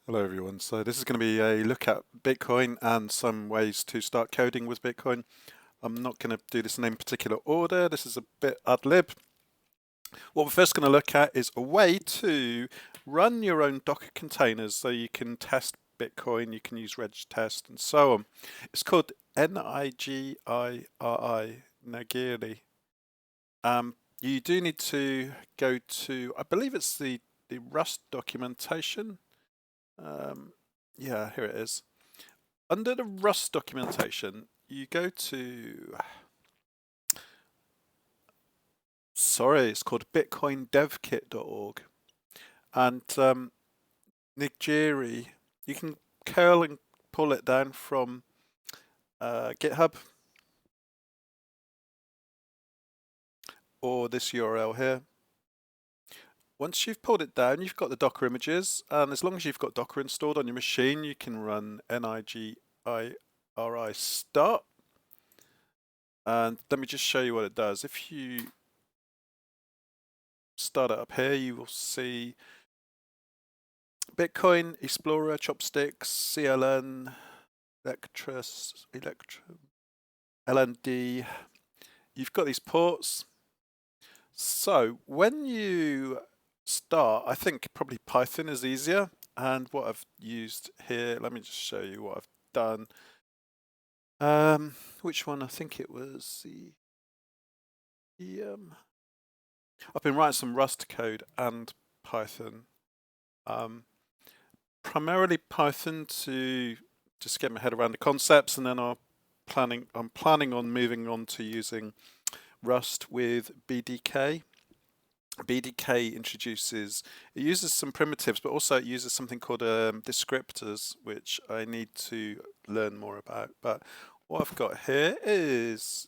Hello everyone. So this is going to be a look at Bitcoin and some ways to start coding with Bitcoin. I'm not going to do this in any particular order. This is a bit ad lib. What we're first going to look at is a way to run your own Docker containers so you can test Bitcoin, you can use regtest and so on. It's called Nigiri, Nigiri. You do need to go to, I believe it's the Rust documentation. Yeah, here it is. Under the Rust documentation, you go to, sorry, it's called bitcoindevkit.org. And Nigiri, you can curl and pull it down from GitHub or this URL here. Once you've pulled it down, you've got the Docker images, and as long as you've got Docker installed on your machine, you can run nigiri start. And let me just show you what it does. If you start it up here, you will see Bitcoin, Explorer, Chopsticks, CLN, Electrum, LND. You've got these ports. So when you start, I think probably Python is easier. And what I've used here, let me just show you what I've done. Which one? I think it was I've been writing some Rust code and Python. Primarily Python to just get my head around the concepts, and then I'm planning on moving on to using Rust with BDK. BDK it uses some primitives, but also it uses something called descriptors, which I need to learn more about. But what I've got here is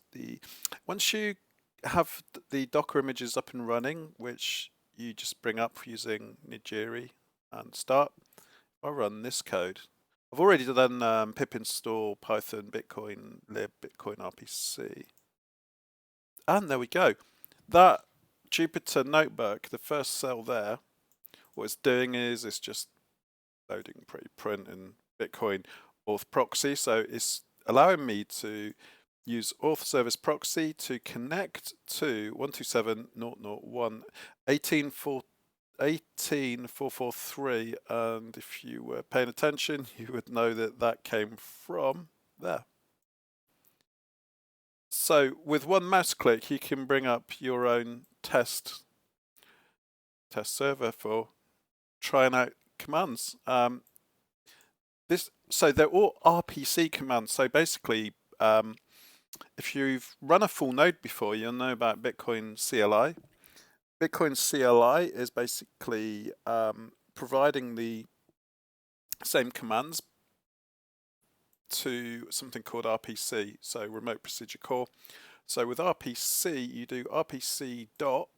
once you have the Docker images up and running, which you just bring up using Nigiri and start. I run this code. I've already done pip install Python Bitcoin lib Bitcoin RPC. And there we go. That Jupyter Notebook, the first cell there, what it's doing is it's just loading preprint in Bitcoin auth proxy. So it's allowing me to use auth service proxy to connect to 127.0.1.18.443, and if you were paying attention, you would know that that came from there. So with one mouse click, you can bring up your own test server for trying out commands. So they're all RPC commands. So basically, if you've run a full node before, you'll know about Bitcoin CLI. Bitcoin CLI is basically providing the same commands to something called RPC, so remote procedure call. So with RPC, you do RPC dot,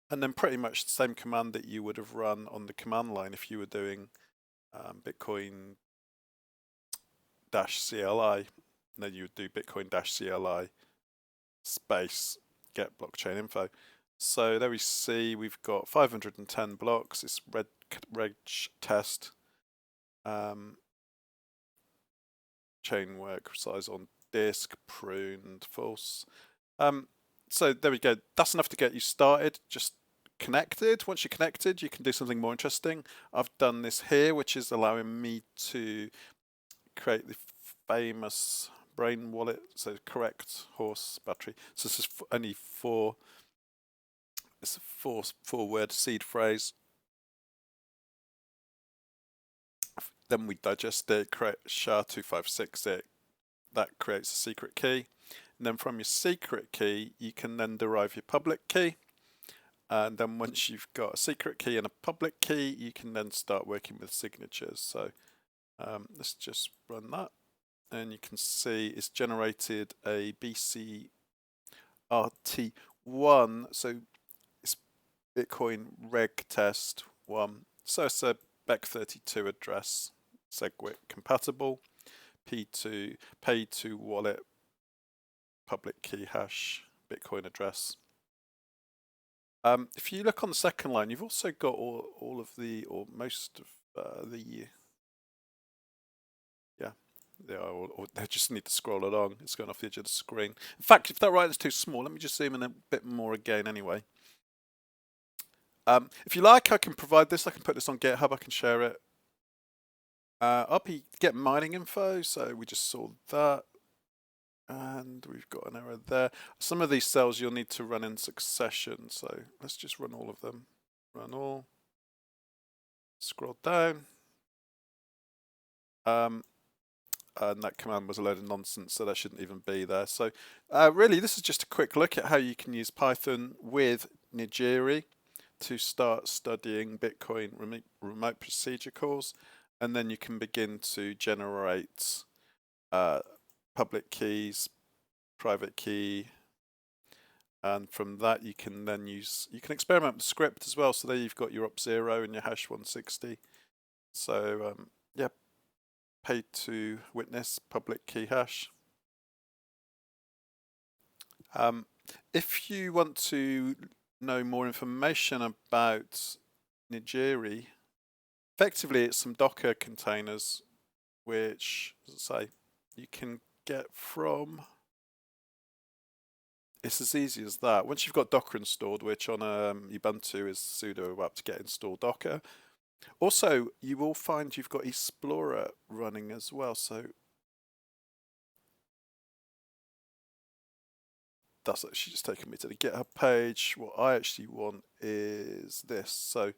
and then pretty much the same command that you would have run on the command line if you were doing Bitcoin -CLI. And then you would do Bitcoin -CLI space get blockchain info. So there we see we've got 510 blocks. It's reg test. Chain work size on disk pruned false. So there we go. That's enough to get you started. Just connected. Once you're connected, you can do something more interesting. I've done this here, which is allowing me to create the famous brain wallet, so correct horse battery. So this is only it's a four-word seed phrase. Then we digest it, create SHA-256 it. That creates a secret key. And then from your secret key, you can then derive your public key. And then once you've got a secret key and a public key, you can then start working with signatures. So let's just run that. And you can see it's generated a BCRT1. So it's Bitcoin reg test 1. So it's a BEC32 address, SegWit compatible. P2 pay to wallet public key hash Bitcoin address. If you look on the second line, you've also got all of the, or most of They just need to scroll along. It's going off the edge of the screen. In fact, if that writing's too small, let me just zoom in a bit more again anyway. If you like, I can provide this. I can put this on GitHub. I can share it. RP get mining info. So we just saw that. And we've got an error there. Some of these cells you'll need to run in succession. So let's just run all of them. Run all. Scroll down. And that command was a load of nonsense, so that shouldn't even be there. So really, this is just a quick look at how you can use Python with Nigiri to start studying Bitcoin remote procedure calls, and then you can begin to generate public keys, private key, and from that you can then you can experiment with script as well. So there you've got your op0 and your hash 160. So yeah. Paid to witness public key hash. If you want to know more information about Nigiri, effectively it's some Docker containers which, as I say, you can get from. It's as easy as that. Once you've got Docker installed, which on Ubuntu is sudo apt-get install Docker. Also, you will find you've got Explorer running as well, so that's actually just taken me to the GitHub page. What I actually want is this, so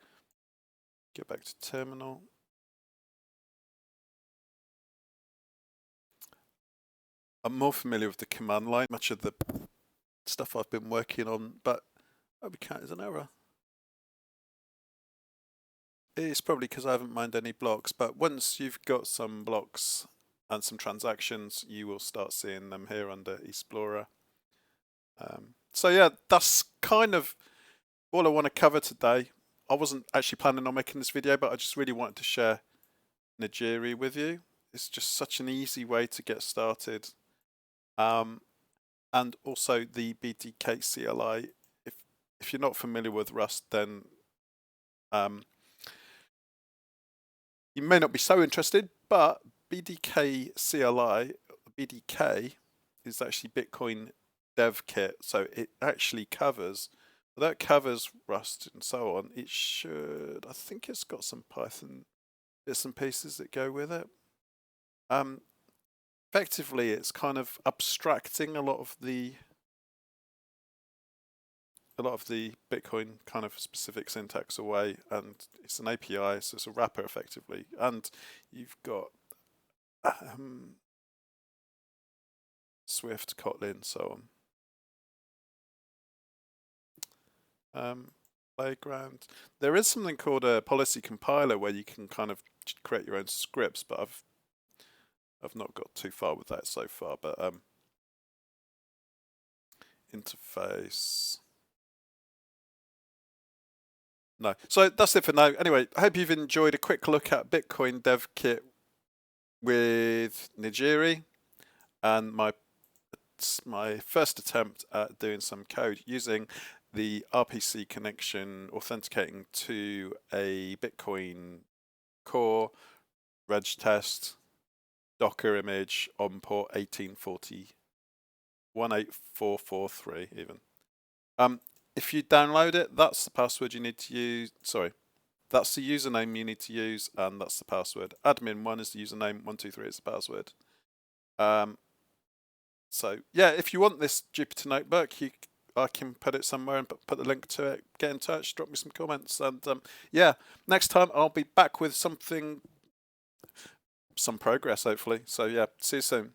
get back to terminal. I'm more familiar with the command line, much of the stuff I've been working on, but OBCat is an error. It's probably because I haven't mined any blocks, but once you've got some blocks and some transactions, you will start seeing them here under Explorer. So yeah, that's kind of all I want to cover today. I wasn't actually planning on making this video, but I just really wanted to share Nigiri with you. It's just such an easy way to get started. And also the BDK CLI. If you're not familiar with Rust, then you may not be so interested, but BDK CLI, BDK, is actually Bitcoin Dev Kit, so it actually covers, that covers Rust and so on. It should, I think it's got some Python bits and pieces that go with it. Effectively, it's kind of abstracting a lot of the Bitcoin kind of specific syntax away, and it's an API, so it's a wrapper effectively. And you've got Swift, Kotlin, so on. Playground. There is something called a policy compiler where you can kind of create your own scripts, but I've not got too far with that so far. But interface. No. So that's it for now. Anyway, I hope you've enjoyed a quick look at Bitcoin Dev Kit with Nigiri and my first attempt at doing some code using the RPC connection authenticating to a Bitcoin core, reg test, Docker image on port 1840, 18443 even. If you download it, that's the password you need to use. Sorry, that's the username you need to use, and that's the password. Admin1 is the username, 123 is the password. So yeah, if you want this Jupyter Notebook, I can put it somewhere and put the link to it. Get in touch, drop me some comments, and yeah, next time I'll be back with some progress hopefully. So yeah, see you soon.